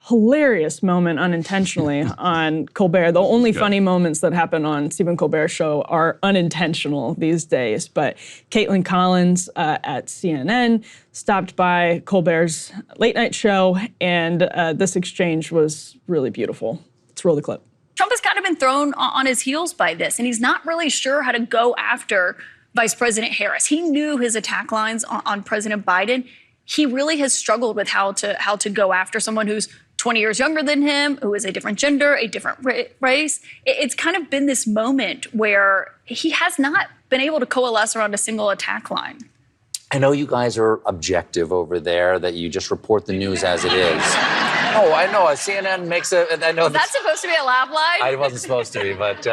hilarious moment unintentionally on Colbert. The only funny moments that happen on Stephen Colbert's show are unintentional these days. But Kaitlin Collins at CNN stopped by Colbert's late night show, and this exchange was really beautiful. Let's roll the clip. Trump has kind of been thrown on his heels by this, and he's not really sure how to go after Vice President Harris. He knew his attack lines on President Biden. He really has struggled with how to go after someone who's 20 years younger than him, who is a different gender, a different race. It's kind of been this moment where he has not been able to coalesce around a single attack line. I know you guys are objective over there, that you just report the news as it is. Oh, I know. CNN makes a... I know. Was that supposed to be a laugh line? I wasn't supposed to be, but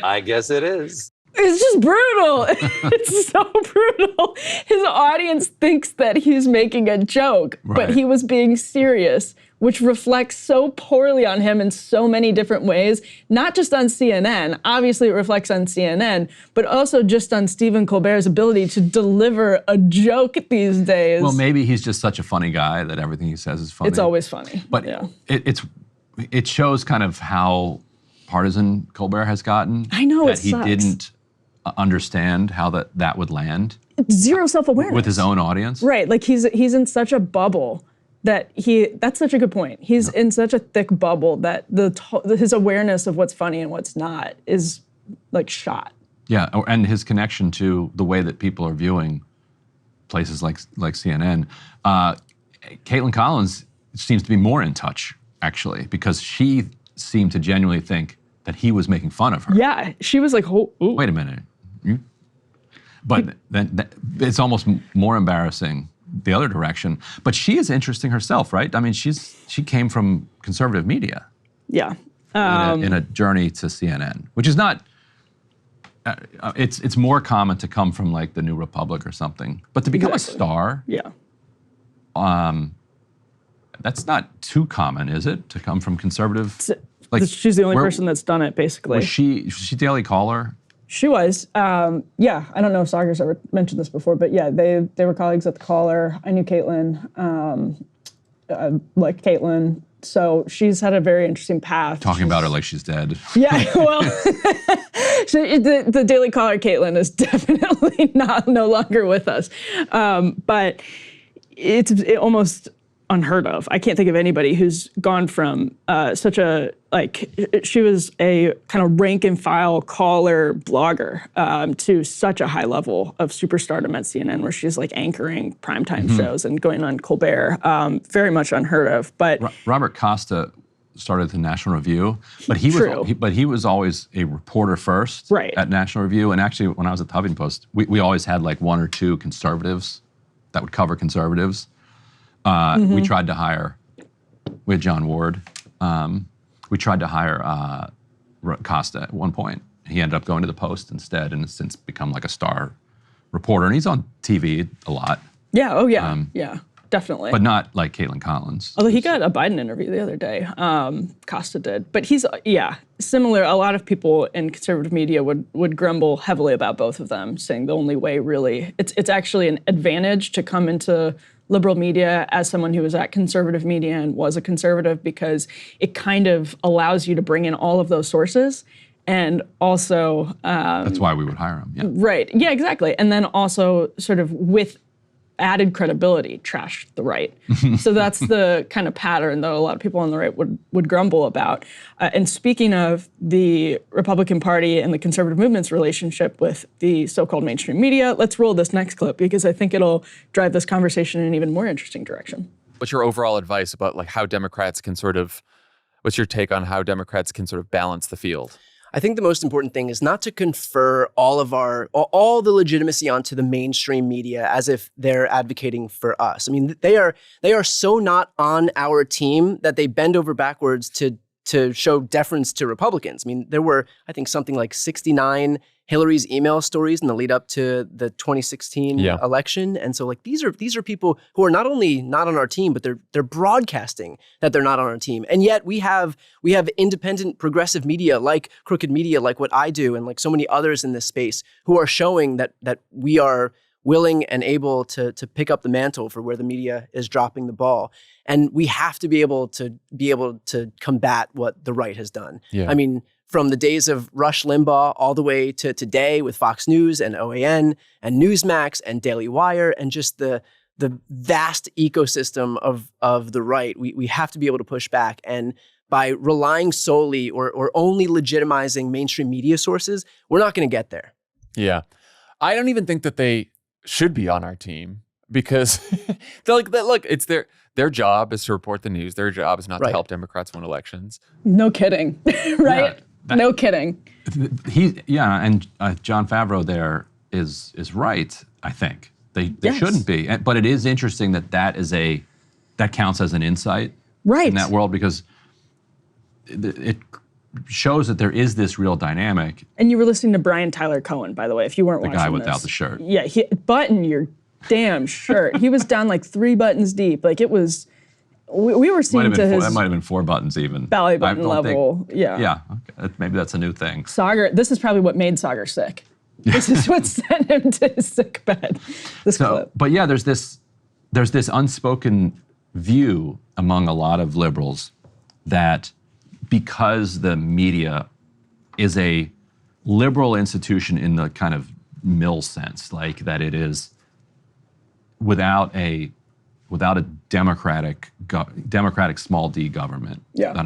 I guess it is. It's just brutal. It's so brutal. His audience thinks that he's making a joke, but he was being serious, which reflects so poorly on him in so many different ways, not just on CNN. Obviously, it reflects on CNN, but also just on Stephen Colbert's ability to deliver a joke these days. Well, maybe he's just such a funny guy that everything he says is funny. It's always funny. But it shows kind of how partisan Colbert has gotten. I know, that it sucks. He didn't understand how that would land. Zero self-awareness. With his own audience. Right, like he's in such a bubble that that's such a good point. He's in such a thick bubble that his awareness of what's funny and what's not is like shot. Yeah, and his connection to the way that people are viewing places like CNN. Kaitlin Collins seems to be more in touch, actually, because she seemed to genuinely think that he was making fun of her. Yeah, she was like, oh, ooh. Wait a minute. But then it's almost more embarrassing the other direction. But she is interesting herself, right? I mean, she came from conservative media. Yeah. In a journey to CNN, which is not, it's more common to come from like the New Republic or something. But to become a star, that's not too common, is it? To come from conservative, like she's the only person that's done it, basically. Was she Daily Caller? She was, yeah. I don't know if Sagar's ever mentioned this before, but yeah, they were colleagues at the Caller. I knew Kaitlin, like Kaitlin. So she's had a very interesting path. Talking about her like she's dead. Yeah, well, the Daily Caller Kaitlin is definitely no longer with us. But it's almost unheard of. I can't think of anybody who's gone from such a, she was a kind of rank and file caller blogger to such a high level of superstardom at CNN, where she's like anchoring primetime shows and going on Colbert. Very much unheard of. But Robert Costa started the National Review, but he was always a reporter first at National Review. And actually, when I was at the Huffington Post, we always had like one or two conservatives that would cover conservatives. We tried to hire, we had John Ward. We tried to hire Costa at one point. He ended up going to the Post instead and has since become like a star reporter. And he's on TV a lot. Yeah, oh yeah, yeah, definitely. But not like Kaitlin Collins. Although he got a Biden interview the other day, Costa did. But he's, similar. A lot of people in conservative media would grumble heavily about both of them, saying the only way really, it's actually an advantage to come into liberal media as someone who was at conservative media and was a conservative, because it kind of allows you to bring in all of those sources. And also... that's why we would hire him, yeah. Right, yeah, exactly. And then also sort of with added credibility, trash the right. So that's the kind of pattern that a lot of people on the right would grumble about. And speaking of the Republican Party and the conservative movement's relationship with the so-called mainstream media, let's roll this next clip, because I think it'll drive this conversation in an even more interesting direction. What's your overall advice about like how Democrats can what's your take on how Democrats can sort of balance the field? I think the most important thing is not to confer all the legitimacy onto the mainstream media as if they're advocating for us. I mean, they are so not on our team that they bend over backwards to show deference to Republicans. I mean, there were, I think, something like 69 Hillary's email stories in the lead up to the 2016 election. And so like these are people who are not only not on our team, but they're broadcasting that they're not on our team. And yet we have independent progressive media like Crooked Media, like what I do, and like so many others in this space who are showing that we are willing and able to pick up the mantle for where the media is dropping the ball. And we have to be able to combat what the right has done. Yeah. I mean, from the days of Rush Limbaugh all the way to today with Fox News and OAN and Newsmax and Daily Wire and just the vast ecosystem of the right, we have to be able to push back. And by relying solely or only legitimizing mainstream media sources, we're not going to get there. Yeah. I don't even think that they should be on our team because they're like, look, it's their job is to report the news. Their job is not to help Democrats win elections. No kidding, right? Yeah, no kidding. And Jon Favreau there is right, I think. They shouldn't be. But it is interesting that counts as an insight in that world because it shows that there is this real dynamic. And you were listening to Brian Tyler Cohen, by the way, if you weren't watching the guy without the shirt. Yeah, button your damn shirt. He was down like 3 buttons deep. Like it was, we were seeing to his... That might have been 4 buttons even. Belly button level, Yeah, okay. Maybe that's a new thing. Sauger, this is probably what made Sauger sick. This is what sent him to his sick bed. Clip. But yeah, there's this unspoken view among a lot of liberals that because the media is a liberal institution in the kind of Mill sense, like that it is without a democratic small d government, not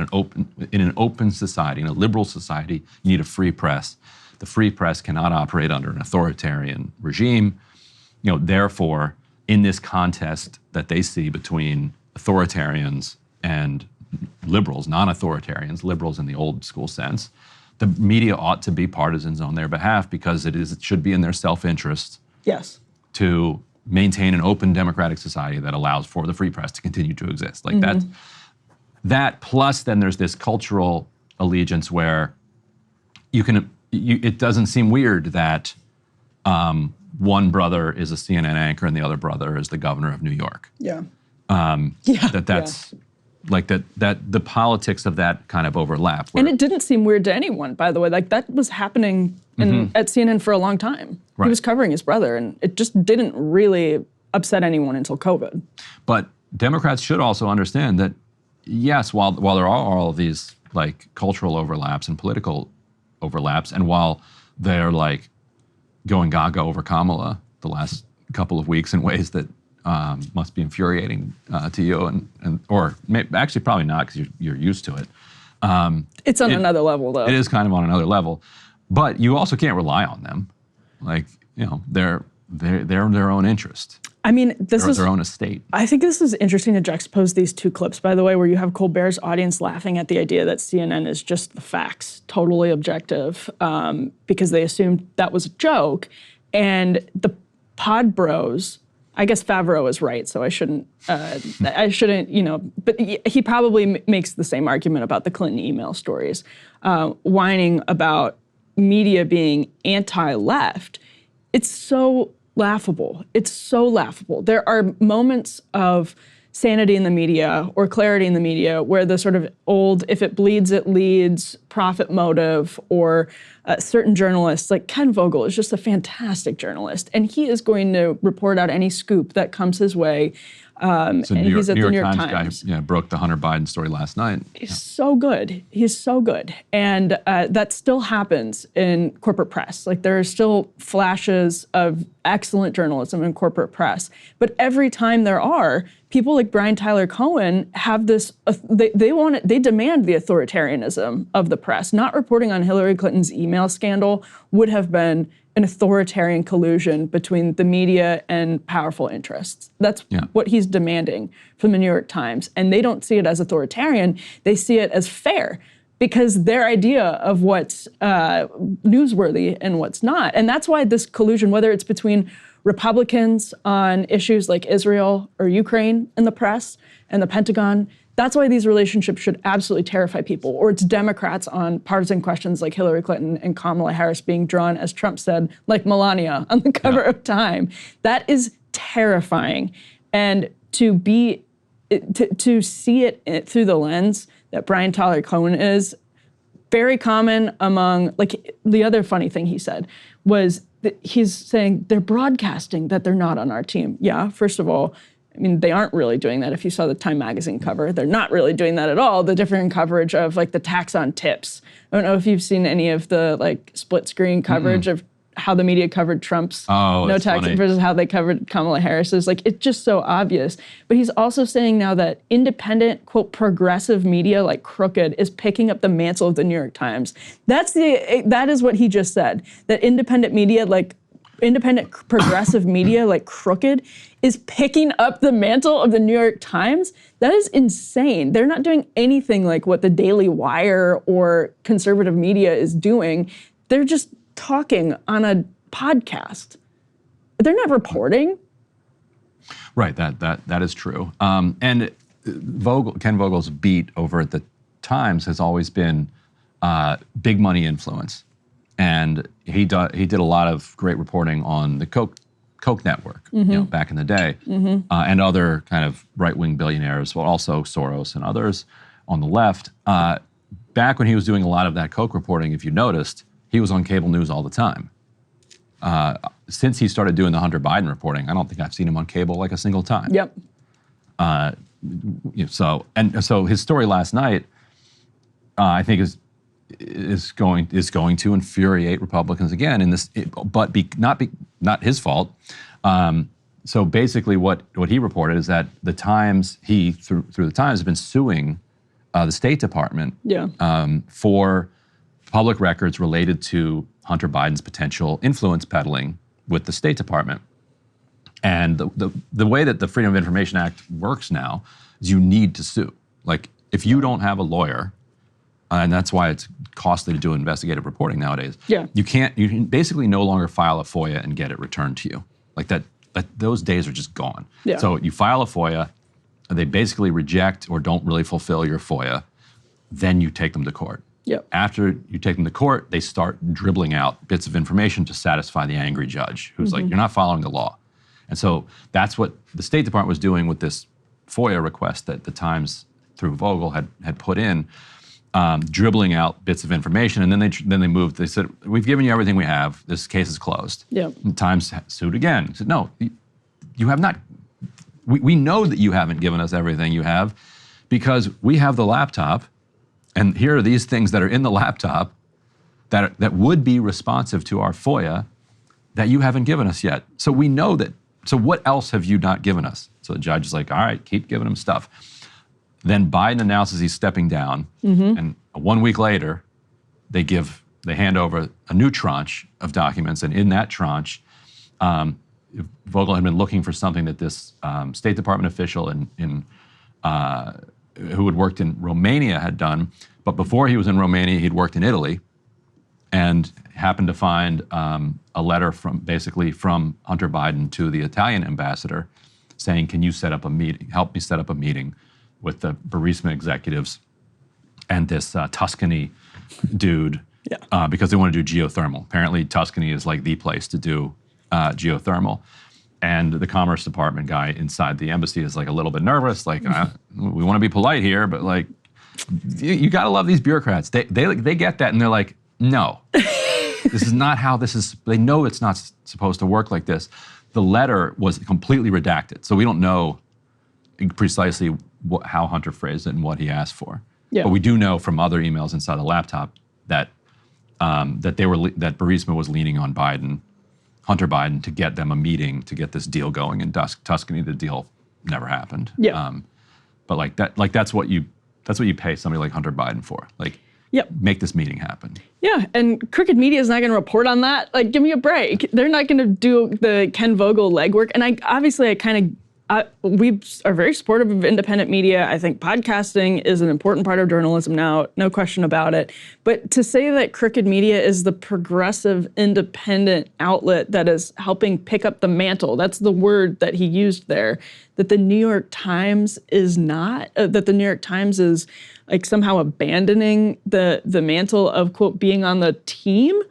in an open society, in a liberal society, you need a free press. The free press cannot operate under an authoritarian regime. Therefore, in this contest that they see between authoritarians and liberals, non-authoritarians, liberals in the old school sense, the media ought to be partisans on their behalf because it should be in their self-interest to maintain an open democratic society that allows for the free press to continue to exist. Like that plus then there's this cultural allegiance where it doesn't seem weird that one brother is a CNN anchor and the other brother is the governor of New York. Like that the politics of that kind of overlap. And it didn't seem weird to anyone, by the way. Like that was happening at CNN for a long time. He was covering his brother, and it just didn't really upset anyone until COVID. But Democrats should also understand that, yes, while there are all of these like cultural overlaps and political overlaps, and while they're like going gaga over Kamala the last couple of weeks in ways that must be infuriating to you, or actually probably not because you're used to it. It's on another level, though. It is kind of on another level, but you also can't rely on them. Like they're their own interest. I mean, this is their own estate. I think this is interesting to juxtapose these two clips, by the way, where you have Colbert's audience laughing at the idea that CNN is just the facts, totally objective, because they assumed that was a joke, and the pod bros. I guess Favreau is right, so I shouldn't, but he probably makes the same argument about the Clinton email stories, whining about media being anti-left. It's so laughable. It's so laughable. There are moments of sanity in the media or clarity in the media where the sort of old, if it bleeds, it leads, profit motive, or certain journalists, like Ken Vogel is just a fantastic journalist, and he is going to report out any scoop that comes his way. And he's at the New York Times. Guy, broke the Hunter Biden story last night. He's so good. He's so good. And that still happens in corporate press. Like there are still flashes of excellent journalism in corporate press. But every time there are, people like Brian Tyler Cohen have this, they demand the authoritarianism of the press. Not reporting on Hillary Clinton's email scandal would have been an authoritarian collusion between the media and powerful interests. That's what he's demanding from the New York Times. And they don't see it as authoritarian, they see it as fair, because their idea of what's newsworthy and what's not. And that's why this collusion, whether it's between Republicans on issues like Israel or Ukraine in the press and the Pentagon, that's why these relationships should absolutely terrify people. Or it's Democrats on partisan questions like Hillary Clinton and Kamala Harris being drawn, as Trump said, like Melania on the cover of Time. That is terrifying. And to see it through the lens that Brian Tyler Cohen is, very common among, like the other funny thing he said was he's saying they're broadcasting that they're not on our team. Yeah, first of all, I mean, they aren't really doing that. If you saw the Time magazine cover, they're not really doing that at all. The different coverage of like the tax on tips. I don't know if you've seen any of the like split screen coverage of how the media covered Trump's no tax versus how they covered Kamala Harris's. Like, it's just so obvious. But he's also saying now that independent, quote, progressive media like Crooked is picking up the mantle of the New York Times. That is what he just said. That independent media, like independent progressive media like Crooked, is picking up the mantle of the New York Times. That is insane. They're not doing anything like what the Daily Wire or conservative media is doing. They're just talking on a podcast. They're not reporting. Right, that is true. And Ken Vogel's beat over at the Times has always been big money influence. And he did a lot of great reporting on the Koch network, back in the day, and other kind of right-wing billionaires, well, also Soros and others on the left. Back when he was doing a lot of that Koch reporting, if you noticed, he was on cable news all the time. Since he started doing the Hunter Biden reporting, I don't think I've seen him on cable like a single time. Yep. So his story last night, I think is going to infuriate Republicans again in this, but not his fault. So basically, what he reported is that the Times, through the Times, has been suing the State Department for public records related to Hunter Biden's potential influence peddling with the State Department. And the way that the Freedom of Information Act works now is you need to sue. Like, if you don't have a lawyer, and that's why it's costly to do investigative reporting nowadays. Yeah. You can basically no longer file a FOIA and get it returned to you. Like that those days are just gone. Yeah. So you file a FOIA, they basically reject or don't really fulfill your FOIA, then you take them to court. Yep. After you take them to court, they start dribbling out bits of information to satisfy the angry judge who's like, you're not following the law. And so that's what the State Department was doing with this FOIA request that the Times, through Vogel, had put in, dribbling out bits of information. And then they moved. They said, we've given you everything we have. This case is closed. Yep. The Times sued again. They said, no, you have not. We know that you haven't given us everything you have because we have the laptop. And here are these things that are in the laptop that would be responsive to our FOIA that you haven't given us yet. So we know that. So what else have you not given us? So the judge is like, all right, keep giving them stuff. Then Biden announces he's stepping down. And 1 week later, they hand over a new tranche of documents. And in that tranche, Vogel had been looking for something that this State Department official who had worked in Romania had done. But before he was in Romania, he'd worked in Italy and happened to find a letter from Hunter Biden to the Italian ambassador saying, can you help me set up a meeting with the Burisma executives and this Tuscany dude, because they want to do geothermal. Apparently Tuscany is like the place to do geothermal. And the Commerce Department guy inside the embassy is like a little bit nervous, like, we want to be polite here, but like, you got to love these bureaucrats. They get that, and they're like, no, this is not how this is. They know it's not supposed to work like this. The letter was completely redacted, so we don't know precisely how Hunter phrased it and what he asked for. Yeah. But we do know from other emails inside the laptop that that Burisma was leaning on Hunter Biden, to get them a meeting to get this deal going in Tuscany. The deal never happened. Yeah. But that's what you pay somebody like Hunter Biden for. Like, make this meeting happen. Yeah, and Crooked Media is not going to report on that. Like, give me a break. They're not going to do the Ken Vogel legwork. And we are very supportive of independent media. I think podcasting is an important part of journalism now, no question about it. But to say that Crooked Media is the progressive independent outlet that is helping pick up the mantle, that's the word that he used there, that the New York Times is not, that the New York Times is like somehow abandoning the mantle of, quote, being on the team.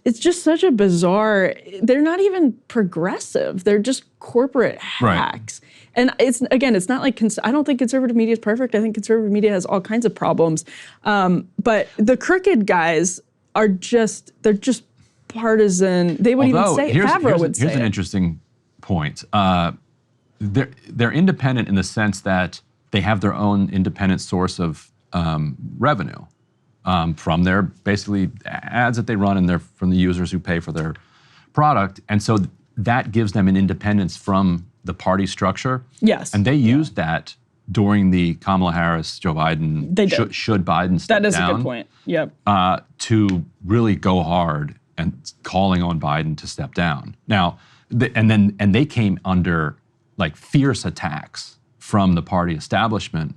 It's just such a bizarre, they're not even progressive. They're just corporate hacks. Right. And it's not like, I don't think conservative media is perfect. I think conservative media has all kinds of problems. But the Crooked guys they're just bipartisan. They would even say, Favreau would say Here's an interesting point. They're independent in the sense that they have their own independent source of revenue from their basically ads that they run, and they're from the users who pay for their product. And so that gives them an independence from the party structure. Yes. And they used that during the Kamala Harris, Joe Biden, should Biden step down. That is a good point. Yep. To really go hard and calling on Biden to step down. Now, and they came under like fierce attacks from the party establishment,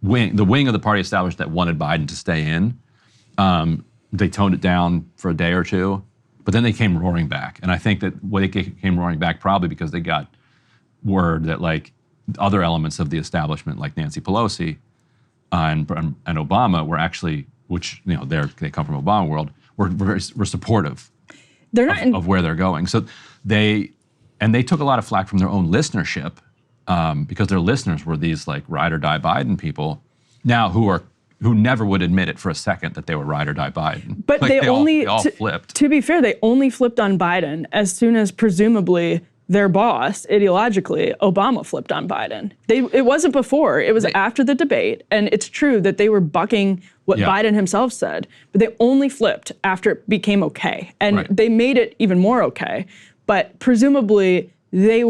the wing of the party establishment that wanted Biden to stay in. They toned it down for a day or two, but then they came roaring back. And I think that they came roaring back probably because they got word that like other elements of the establishment, like Nancy Pelosi and Obama, were actually, which they come from Obama world, were supportive of where they're going. So they took a lot of flack from their own listenership because their listeners were these like ride or die Biden people now who never would admit it for a second that they were ride or die Biden. But like, they all flipped. To be fair, they only flipped on Biden as soon as presumably their boss, ideologically, Obama flipped on Biden. It wasn't before. It was after the debate. And it's true that they were bucking what Biden himself said, but they only flipped after it became okay. And they made it even more okay. But presumably, they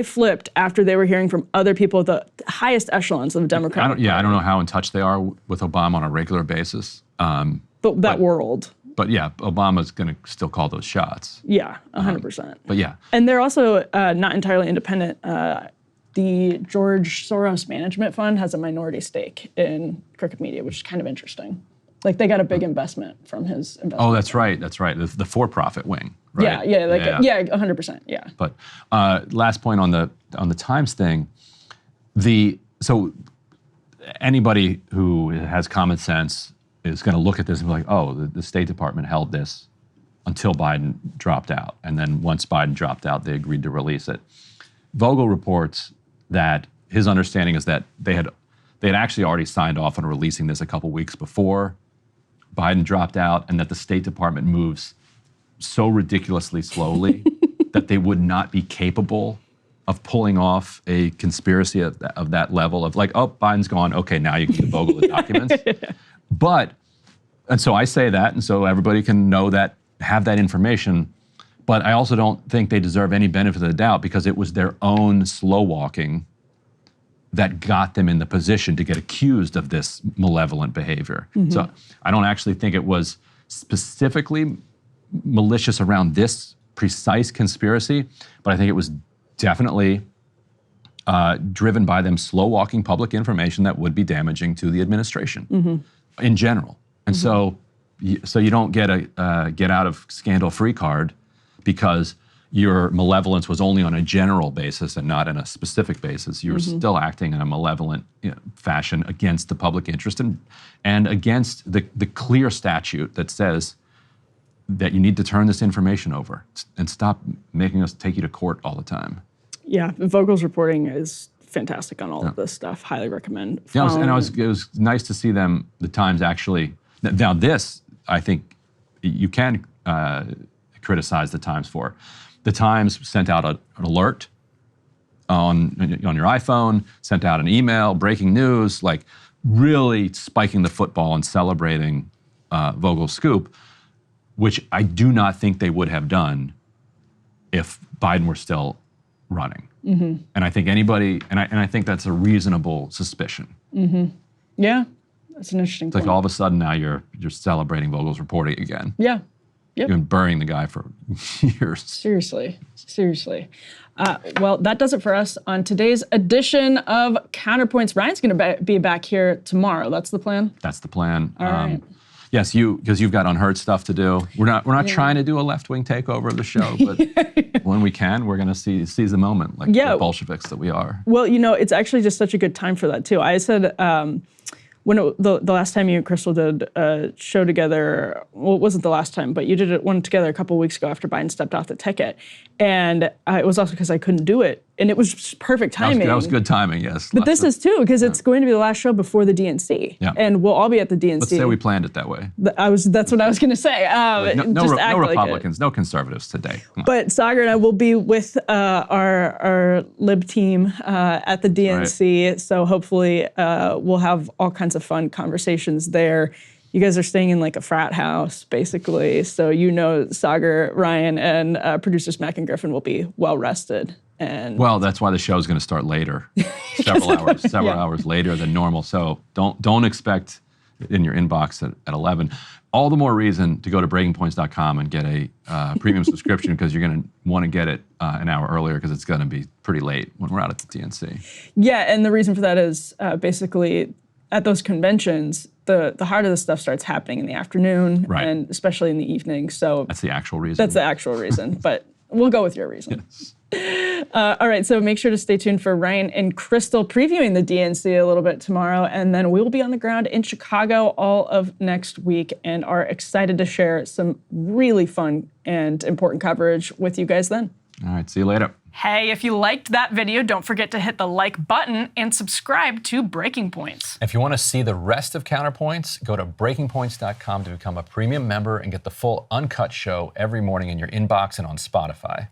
flipped after they were hearing from other people at the highest echelons of the Democratic Party. I don't know how in touch they are with Obama on a regular basis. But that world. But yeah, Obama's going to still call those shots. Yeah, 100%. But yeah. And they're also not entirely independent. The George Soros Management Fund has a minority stake in Crooked Media, which is kind of interesting. Like they got a big investment from his investment. Oh, that's right. That's right. The for-profit wing. Right? Yeah, 100%. Yeah. But last point on the Times thing, so anybody who has common sense is going to look at this and be like, oh, the State Department held this until Biden dropped out. And then once Biden dropped out, they agreed to release it. Vogel reports that his understanding is that they had actually already signed off on releasing this a couple weeks before Biden dropped out, and that the State Department moves so ridiculously slowly that they would not be capable of pulling off a conspiracy of that level of like, oh, Biden's gone. Okay, now you can give Vogel the documents. And so I say that, and so everybody can know that, have that information. But I also don't think they deserve any benefit of the doubt because it was their own slow walking that got them in the position to get accused of this malevolent behavior. Mm-hmm. So I don't actually think it was specifically malicious around this precise conspiracy, but I think it was definitely driven by them slow walking public information that would be damaging to the administration in general. And so you don't get a get out of scandal free card because your malevolence was only on a general basis and not in a specific basis. You were still acting in a malevolent fashion against the public interest and against the clear statute that says that you need to turn this information over and stop making us take you to court all the time. Yeah, Vogel's reporting is fantastic on all of this stuff. Highly recommend. Yeah, it was nice to see the Times actually. Now this, I think, you can criticize the Times for. The Times sent out an alert on your iPhone, sent out an email, breaking news, like really spiking the football and celebrating Vogel's scoop, which I do not think they would have done if Biden were still running. Mm-hmm. And I think anybody, and I think that's a reasonable suspicion. Mm-hmm. Yeah, that's an interesting point. Like all of a sudden now you're celebrating Vogel's reporting again. Yeah. Yep. You've been burying the guy for years. Seriously. Well, that does it for us on today's edition of Counterpoints. Ryan's going to be back here tomorrow. That's the plan? That's the plan. All right. Yes, because you've got unheard stuff to do. We're not trying to do a left-wing takeover of the show, but when we can, we're going to seize the moment, like the Bolsheviks that we are. Well, it's actually just such a good time for that too. I said when the last time you and Crystal did a show together, well, it wasn't the last time, but you did one together a couple of weeks ago after Biden stepped off the ticket, and it was also because I couldn't do it and it was just perfect timing. That was good timing, yes. But this is too, because it's going to be the last show before the DNC. Yeah. And we'll all be at the DNC. Let's say we planned it that way. That's what I was going to say. No Republicans, no conservatives today. But Sagar and I will be with our Lib team at the DNC. Right. So hopefully we'll have all kinds of fun conversations there. You guys are staying in like a frat house, basically. So Sagar, Ryan, and producers Mac and Griffin will be well rested. Well, that's why the show is going to start later, several hours later than normal. So don't expect it in your inbox at 11. All the more reason to go to breakingpoints.com and get a premium subscription, because you're going to want to get it an hour earlier, because it's going to be pretty late when we're out at the DNC. Yeah, and the reason for that is basically at those conventions, the heart of the stuff starts happening in the afternoon, and especially in the evening. So that's the actual reason. That's the actual reason, but we'll go with your reason. Yes. All right, so make sure to stay tuned for Ryan and Crystal previewing the DNC a little bit tomorrow, and then we'll be on the ground in Chicago all of next week and are excited to share some really fun and important coverage with you guys then. All right, see you later. Hey, if you liked that video, don't forget to hit the like button and subscribe to Breaking Points. If you want to see the rest of Counterpoints, go to breakingpoints.com to become a premium member and get the full uncut show every morning in your inbox and on Spotify.